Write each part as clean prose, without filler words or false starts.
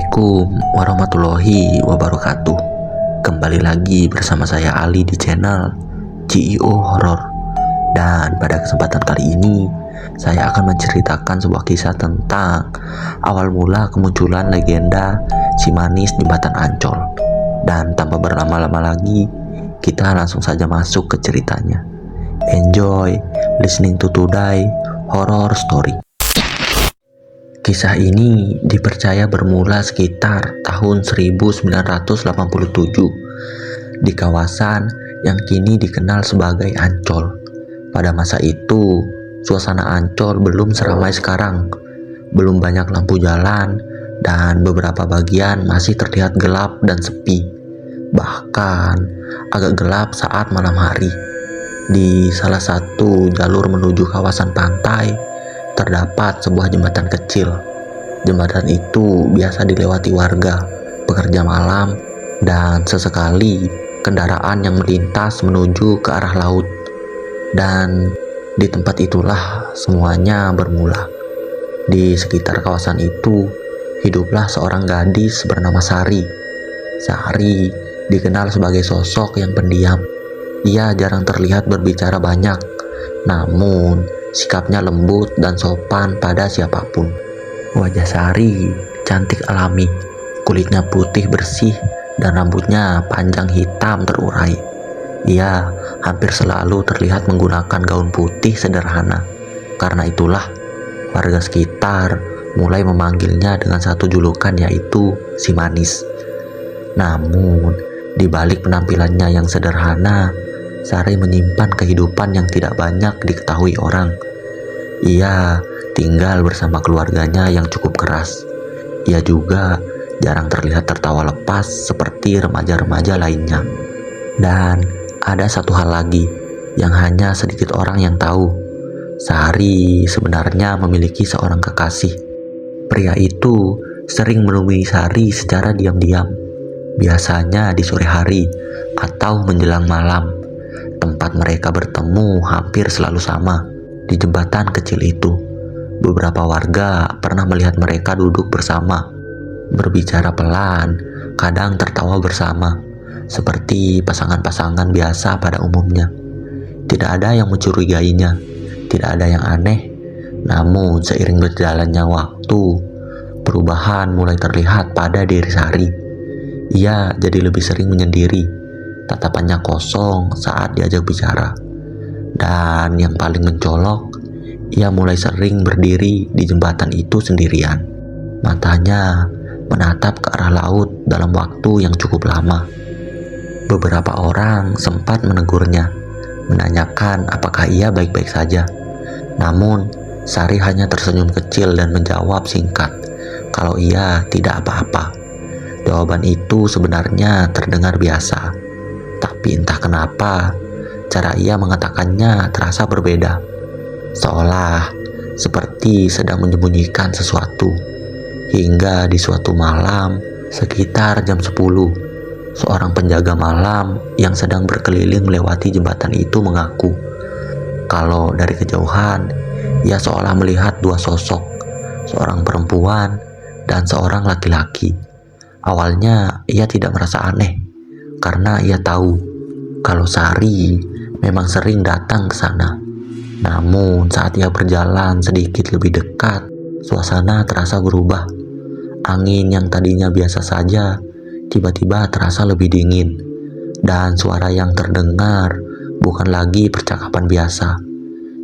Assalamualaikum warahmatullahi wabarakatuh. Kembali lagi bersama saya Ali di channel CEO Horror. Dan pada kesempatan kali ini saya akan menceritakan sebuah kisah tentang awal mula kemunculan legenda si manis jembatan Ancol. Dan tanpa berlama-lama lagi, kita langsung saja masuk ke ceritanya. Enjoy listening to today horror story. Kisah ini dipercaya bermula sekitar tahun 1987 di kawasan yang kini dikenal sebagai Ancol. Pada masa itu, suasana Ancol belum seramai sekarang. Belum banyak lampu jalan dan beberapa bagian masih terlihat gelap dan sepi. Bahkan agak gelap saat malam hari. Di salah satu jalur menuju kawasan pantai terdapat sebuah jembatan kecil. Jembatan itu biasa dilewati warga, pekerja malam, dan sesekali kendaraan yang melintas menuju ke arah laut. Dan di tempat itulah semuanya bermula. Di sekitar kawasan itu hiduplah seorang gadis bernama Sari. Sari dikenal sebagai sosok yang pendiam. Ia jarang terlihat berbicara banyak, namun sikapnya lembut dan sopan pada siapapun. Wajah Sari cantik alami, kulitnya putih bersih dan rambutnya panjang hitam terurai. Ia hampir selalu terlihat menggunakan gaun putih sederhana. Karena itulah warga sekitar mulai memanggilnya dengan satu julukan, yaitu si manis. Namun di balik penampilannya yang sederhana, Sari menyimpan kehidupan yang tidak banyak diketahui orang. Ia tinggal bersama keluarganya yang cukup keras. Ia juga jarang terlihat tertawa lepas seperti remaja-remaja lainnya. Dan ada satu hal lagi yang hanya sedikit orang yang tahu. Sari sebenarnya memiliki seorang kekasih. Pria itu sering menemui Sari secara diam-diam, biasanya di sore hari atau menjelang malam. Tempat mereka bertemu hampir selalu sama, di jembatan kecil itu. Beberapa warga pernah melihat mereka duduk bersama, berbicara pelan, kadang tertawa bersama, seperti pasangan-pasangan biasa pada umumnya. Tidak ada yang mencurigainya, tidak ada yang aneh. Namun seiring berjalannya waktu, perubahan mulai terlihat pada diri Sari. Ia jadi lebih sering menyendiri, tatapannya kosong saat diajak bicara. Dan yang paling mencolok, ia mulai sering berdiri di jembatan itu sendirian. Matanya menatap ke arah laut dalam waktu yang cukup lama. Beberapa orang sempat menegurnya, menanyakan apakah ia baik-baik saja. Namun Sari hanya tersenyum kecil dan menjawab singkat kalau ia tidak apa-apa. Jawaban itu sebenarnya terdengar biasa, tapi entah kenapa cara ia mengatakannya terasa berbeda, seolah seperti sedang menyembunyikan sesuatu. Hingga di suatu malam sekitar jam 10, seorang penjaga malam yang sedang berkeliling melewati jembatan itu mengaku kalau dari kejauhan ia seolah melihat dua sosok, seorang perempuan dan seorang laki-laki. Awalnya ia tidak merasa aneh karena ia tahu kalau Sari memang sering datang ke sana. Namun saat ia berjalan sedikit lebih dekat, suasana terasa berubah. Angin yang tadinya biasa saja tiba-tiba terasa lebih dingin, dan suara yang terdengar bukan lagi percakapan biasa,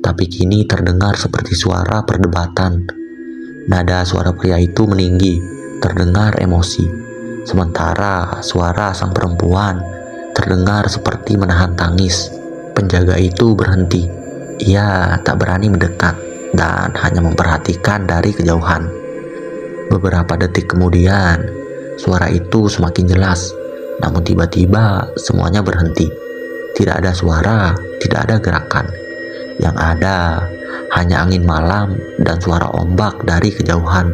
tapi kini terdengar seperti suara perdebatan. Nada suara pria itu meninggi, terdengar emosi, sementara suara sang perempuan terdengar seperti menahan tangis. Penjaga itu berhenti. Ia tak berani mendekat dan hanya memperhatikan dari kejauhan. Beberapa detik kemudian, suara itu semakin jelas. Namun tiba-tiba semuanya berhenti. Tidak ada suara, tidak ada gerakan. Yang ada hanya angin malam dan suara ombak dari kejauhan.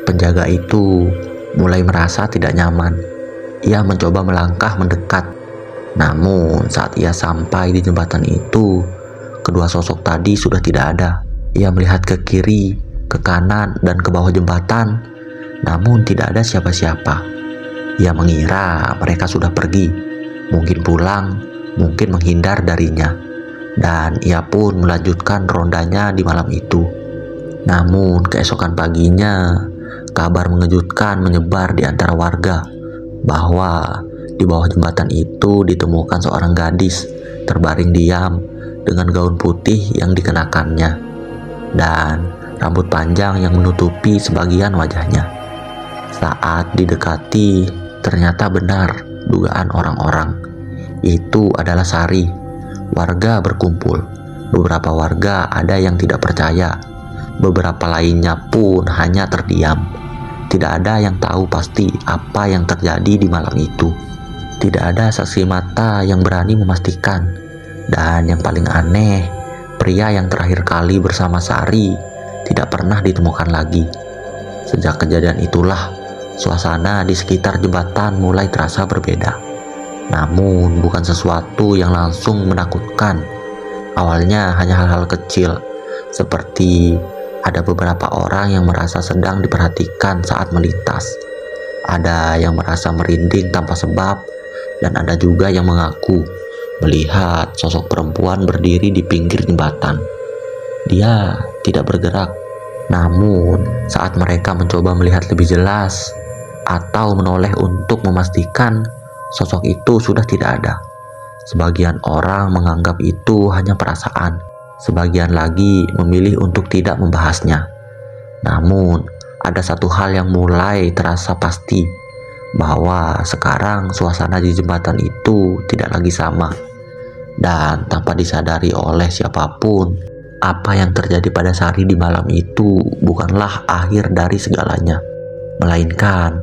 Penjaga itu mulai merasa tidak nyaman. Ia mencoba melangkah mendekat. Namun saat ia sampai di jembatan itu, kedua sosok tadi sudah tidak ada. Ia melihat ke kiri, ke kanan, dan ke bawah jembatan. namun tidak ada siapa-siapa. Ia mengira mereka sudah pergi, mungkin pulang, mungkin menghindar darinya, dan ia pun melanjutkan rondanya di malam itu. Namun keesokan paginya, kabar mengejutkan menyebar di antara warga bahwa di bawah jembatan itu ditemukan seorang gadis terbaring diam dengan gaun putih yang dikenakannya dan rambut panjang yang menutupi sebagian wajahnya. Saat didekati, ternyata benar dugaan orang-orang. Itu adalah Sari. Warga berkumpul. Beberapa warga ada yang tidak percaya. Beberapa lainnya pun hanya terdiam. Tidak ada yang tahu pasti apa yang terjadi di malam itu. Tidak ada saksi mata yang berani memastikan. Dan yang paling aneh, pria yang terakhir kali bersama Sari tidak pernah ditemukan lagi. Sejak kejadian itulah, suasana di sekitar jembatan mulai terasa berbeda. Namun bukan sesuatu yang langsung menakutkan. Awalnya hanya hal-hal kecil, seperti ada beberapa orang yang merasa sedang diperhatikan saat melintas. Ada yang merasa merinding tanpa sebab, dan ada juga yang mengaku melihat sosok perempuan berdiri di pinggir jembatan. Dia tidak bergerak, namun saat mereka mencoba melihat lebih jelas atau menoleh untuk memastikan, sosok itu sudah tidak ada. Sebagian orang menganggap itu hanya perasaan, sebagian lagi memilih untuk tidak membahasnya. Namun, ada satu hal yang mulai terasa pasti, bahwa sekarang suasana di jembatan itu tidak lagi sama. Dan tanpa disadari oleh siapapun, apa yang terjadi pada Sari di malam itu bukanlah akhir dari segalanya, melainkan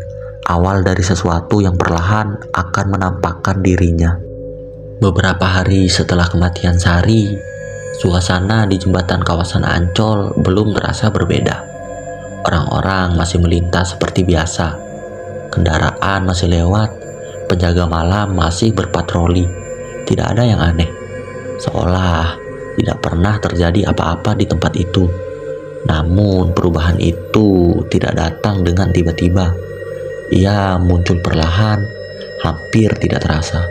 awal dari sesuatu yang perlahan akan menampakkan dirinya. Beberapa hari setelah kematian Sari, suasana di jembatan kawasan Ancol belum terasa berbeda. Orang-orang masih melintas seperti biasa. Kendaraan masih lewat, penjaga malam masih berpatroli. Tidak ada yang aneh. Seolah tidak pernah terjadi apa-apa di tempat itu. Namun perubahan itu tidak datang dengan tiba-tiba. Ia muncul perlahan, hampir tidak terasa.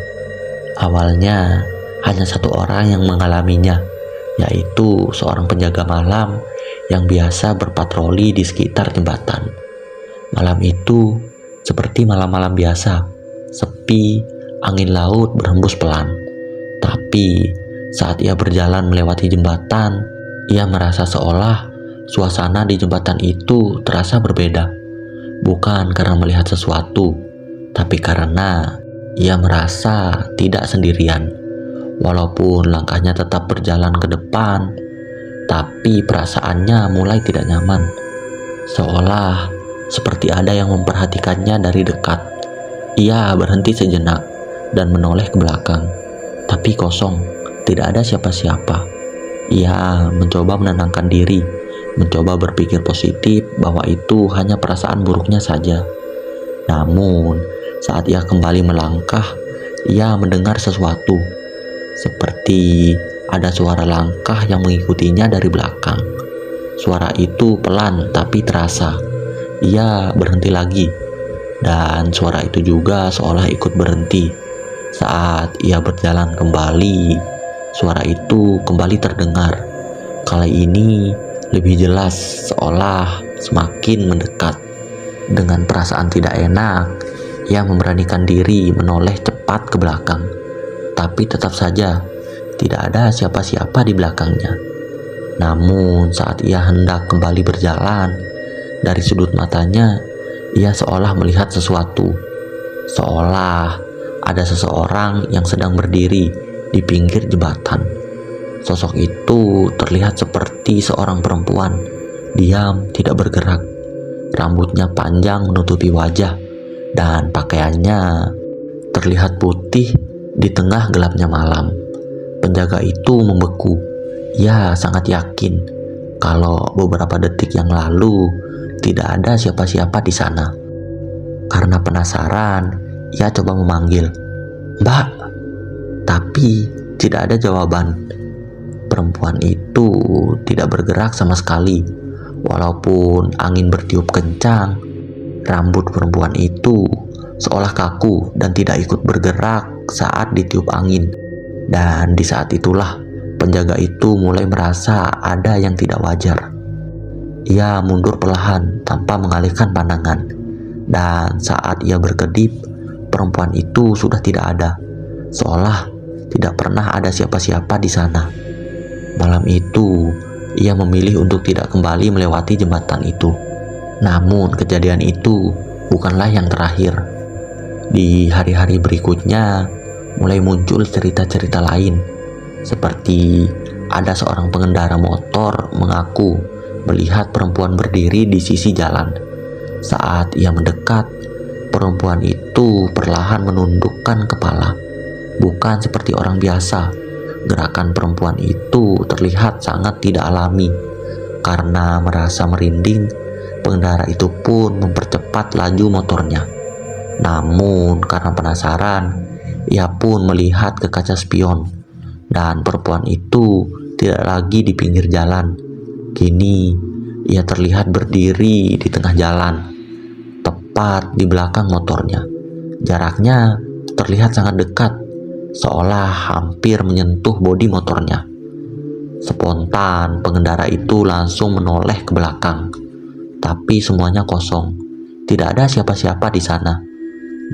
Awalnya hanya satu orang yang mengalaminya, yaitu seorang penjaga malam yang biasa berpatroli di sekitar jembatan. Malam itu seperti malam-malam biasa, sepi, angin laut berhembus pelan. Tapi saat ia berjalan melewati jembatan, ia merasa seolah suasana di jembatan itu terasa berbeda. Bukan karena melihat sesuatu, tapi karena ia merasa tidak sendirian. Walaupun langkahnya tetap berjalan ke depan, tapi perasaannya mulai tidak nyaman. Seolah seperti ada yang memperhatikannya dari dekat. Ia berhenti sejenak dan menoleh ke belakang. Tapi kosong, tidak ada siapa-siapa. Ia mencoba menenangkan diri, mencoba berpikir positif bahwa itu hanya perasaan buruknya saja. Namun, saat ia kembali melangkah, ia mendengar sesuatu. Seperti ada suara langkah yang mengikutinya dari belakang. Suara itu pelan tapi terasa. Ia berhenti lagi, dan suara itu juga seolah ikut berhenti. Saat ia berjalan kembali, suara itu kembali terdengar. Kali ini lebih jelas, seolah semakin mendekat. Dengan perasaan tidak enak, ia memberanikan diri menoleh cepat ke belakang. Tapi tetap saja tidak ada siapa-siapa di belakangnya. Namun saat ia hendak kembali berjalan, dari sudut matanya ia seolah melihat sesuatu. Seolah ada seseorang yang sedang berdiri di pinggir jembatan. Sosok itu terlihat seperti seorang perempuan, diam tidak bergerak. Rambutnya panjang menutupi wajah, dan pakaiannya terlihat putih di tengah gelapnya malam. Penjaga itu membeku. Ia sangat yakin kalau beberapa detik yang lalu tidak ada siapa-siapa di sana. Karena penasaran, ia coba memanggil, "Mbak," tapi tidak ada jawaban. Perempuan itu tidak bergerak sama sekali, walaupun angin bertiup kencang. Rambut perempuan itu seolah kaku dan tidak ikut bergerak saat ditiup angin. Dan di saat itulah penjaga itu mulai merasa ada yang tidak wajar. Ia mundur perlahan tanpa mengalihkan pandangan. Dan saat ia berkedip, perempuan itu sudah tidak ada. Seolah tidak pernah ada siapa-siapa di sana. Malam itu, ia memilih untuk tidak kembali melewati jembatan itu. Namun kejadian itu bukanlah yang terakhir. Di hari-hari berikutnya, mulai muncul cerita-cerita lain. Seperti ada seorang pengendara motor mengaku melihat perempuan berdiri di sisi jalan. Saat ia mendekat, perempuan itu perlahan menundukkan kepala. Bukan seperti orang biasa. Gerakan perempuan itu terlihat sangat tidak alami. Karena merasa merinding, pengendara itu pun mempercepat laju motornya. Namun karena penasaran, ia pun melihat ke kaca spion. Dan perempuan itu tidak lagi di pinggir jalan. Kini ia terlihat berdiri di tengah jalan, tepat di belakang motornya. Jaraknya terlihat sangat dekat, seolah hampir menyentuh bodi motornya. Spontan pengendara itu langsung menoleh ke belakang, tapi semuanya kosong. Tidak ada siapa-siapa di sana.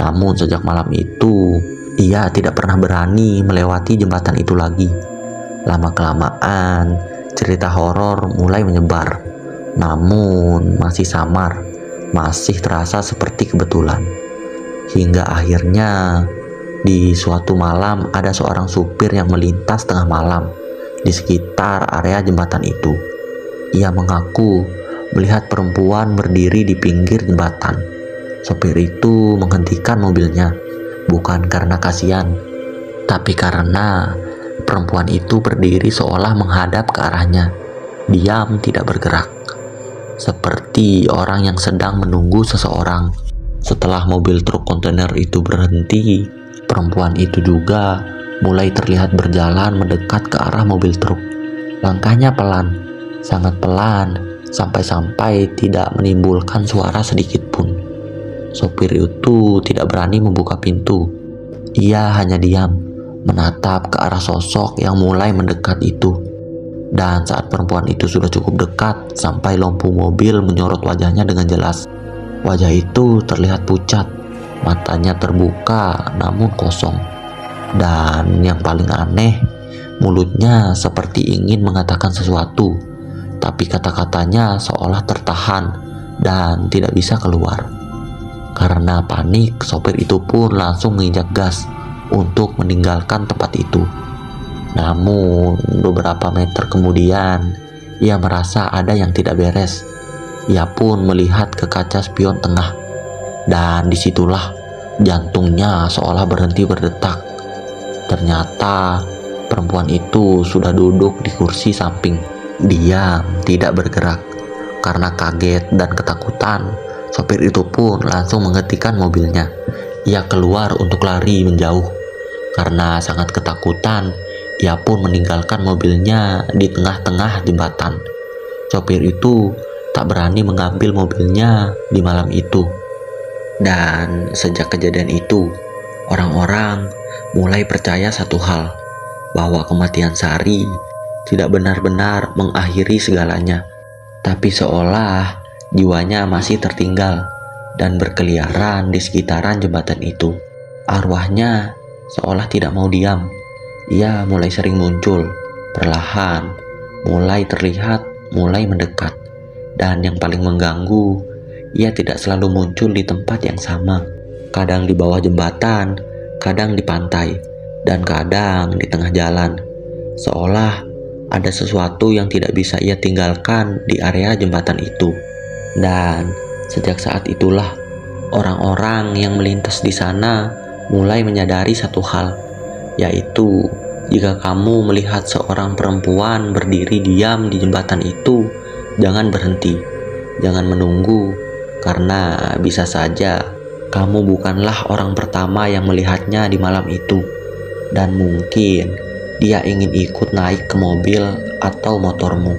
Namun sejak malam itu, ia tidak pernah berani melewati jembatan itu lagi. Lama-kelamaan, cerita horor mulai menyebar. Namun masih samar, masih terasa seperti kebetulan. Hingga akhirnya, di suatu malam ada seorang supir yang melintas tengah malam di sekitar area jembatan itu. Ia mengaku melihat perempuan berdiri di pinggir jembatan. Sopir itu menghentikan mobilnya, bukan karena kasihan, tapi karena perempuan itu berdiri seolah menghadap ke arahnya, diam tidak bergerak, seperti orang yang sedang menunggu seseorang. Setelah mobil truk kontainer itu berhenti, perempuan itu juga mulai terlihat berjalan mendekat ke arah mobil truk. Langkahnya pelan, sangat pelan, sampai-sampai tidak menimbulkan suara sedikit pun. Sopir itu tidak berani membuka pintu. Ia hanya diam, menatap ke arah sosok yang mulai mendekat itu. Dan saat perempuan itu sudah cukup dekat sampai lampu mobil menyorot wajahnya dengan jelas. Wajah itu terlihat pucat, matanya terbuka namun kosong. Dan yang paling aneh, mulutnya seperti ingin mengatakan sesuatu, tapi kata-katanya seolah tertahan dan tidak bisa keluar. Karena panik, sopir itu pun langsung menginjak gas untuk meninggalkan tempat itu. Namun beberapa meter kemudian, ia merasa ada yang tidak beres. Ia pun melihat ke kaca spion tengah, dan disitulah jantungnya seolah berhenti berdetak. Ternyata perempuan itu sudah duduk di kursi samping, diam tidak bergerak. Karena kaget dan ketakutan, sopir itu pun langsung menghentikan mobilnya. Ia keluar untuk lari menjauh. Karena sangat ketakutan, ia pun meninggalkan mobilnya di tengah-tengah jembatan. Sopir itu tak berani mengambil mobilnya di malam itu. Dan sejak kejadian itu, orang-orang mulai percaya satu hal, bahwa kematian Sari tidak benar-benar mengakhiri segalanya, tapi seolah jiwanya masih tertinggal dan berkeliaran di sekitaran jembatan itu. Arwahnya seolah tidak mau diam. Ia mulai sering muncul, perlahan, mulai terlihat, mulai mendekat. Dan yang paling mengganggu, ia tidak selalu muncul di tempat yang sama. Kadang di bawah jembatan, kadang di pantai, dan kadang di tengah jalan. Seolah ada sesuatu yang tidak bisa ia tinggalkan di area jembatan itu. Dan sejak saat itulah, orang-orang yang melintas di sana mulai menyadari satu hal, yaitu jika kamu melihat seorang perempuan berdiri diam di jembatan itu, jangan berhenti, jangan menunggu, karena bisa saja kamu bukanlah orang pertama yang melihatnya di malam itu. Dan mungkin dia ingin ikut naik ke mobil atau motormu.